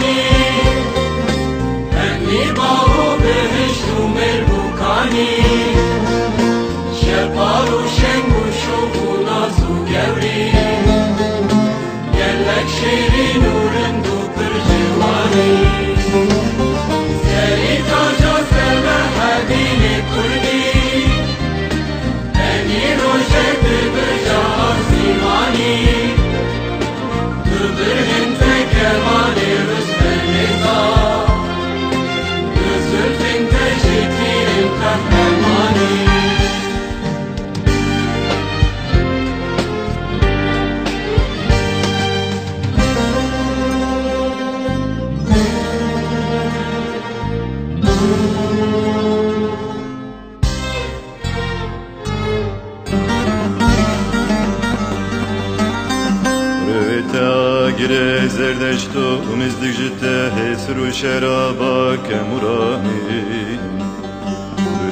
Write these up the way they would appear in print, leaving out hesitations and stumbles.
زمانی همی باو بهشت و مربوکانی شپار و شنگ و شوق و ناز و گوری گلک شیرین و رند و پرجوانی سری تاجا سبح دین کردی انی روشت بجا آسیمانی تو برهن تکوان رسم نزا تو زلفین تجیتین قهرمانی گره زردشتو مزدک جته حسر و شرابا کمرانی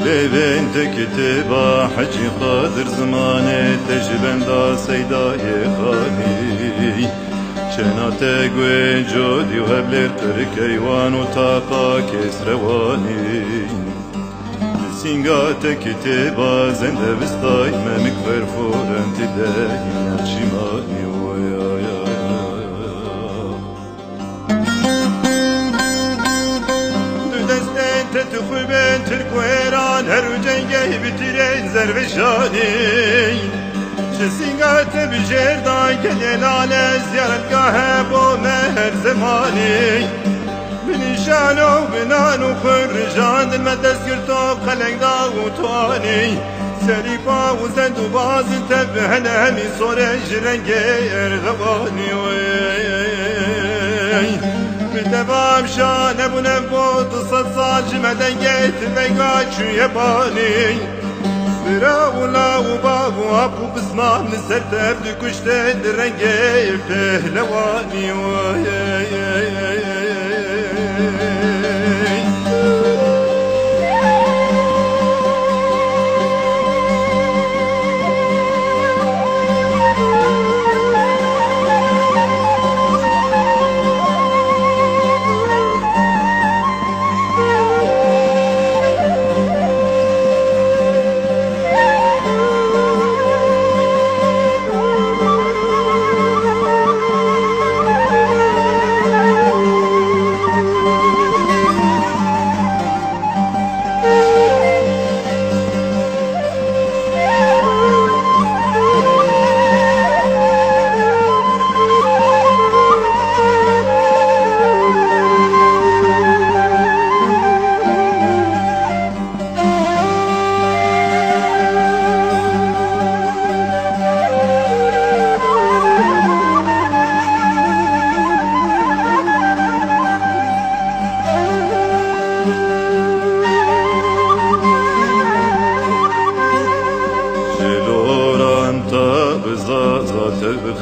لیبین تکته با حجی خادر زمانه تجبندا سیدای خانی شناته گوی جودی و هبلر ترکیوان و تاپا کسروانی سینگا تکته با زنده بستای ممک فرفورن تدهی نقشیمانی تخوبن تركويران هرو جنگه بترين زرفشاني جسينغات بجردان كاليلال زيارتگاه بو مهر زماني بنشانو بنانو خرجان المدس قرتو قلق داو تواني سريفا وزندو باز تبهن همي صورج رنگه ارغواني devam şane bu ne bu satsal cimeden getirme kaçı yabani Biravula u babu abu bismam nisertef düküşte direnge pehlevani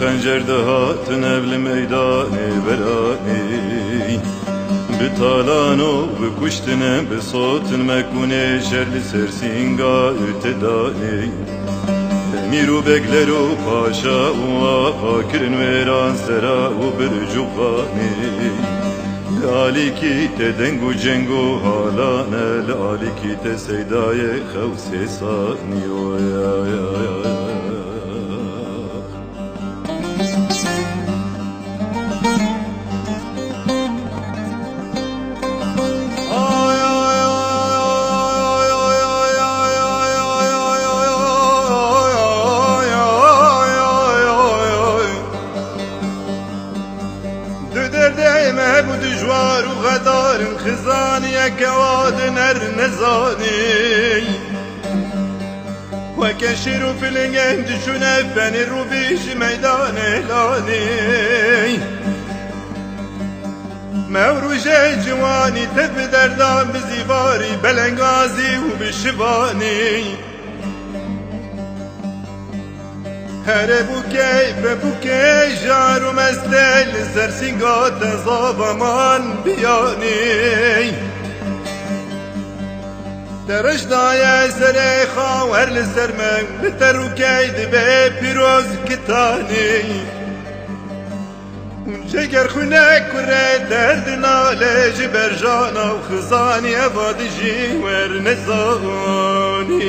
خنجر دهاتن evli meydanı berani Bitalano bikuştine besotun mekune şerli sersinga ütedani Emiru bekleru paşa u ahakirin veran sera u bircufani Aliki te dengu cengu halanel aliki te seydaye khevse sani ya ya ya خزاني كواد نر نزاني وكشر في الجند شنفن الربيش ميدان لاني موروج جواني تبدر دام بزيفاري بلنغازي وبشباني هربو كيف بوكي جارو مستل زرسينغات زابمان بياني درش دايا سريخا وهر لسرمن بترو كيد بي بيروز كتاني جگر خونه کره درد ناله جبر جانا و خزانی اباد جی ور نزانی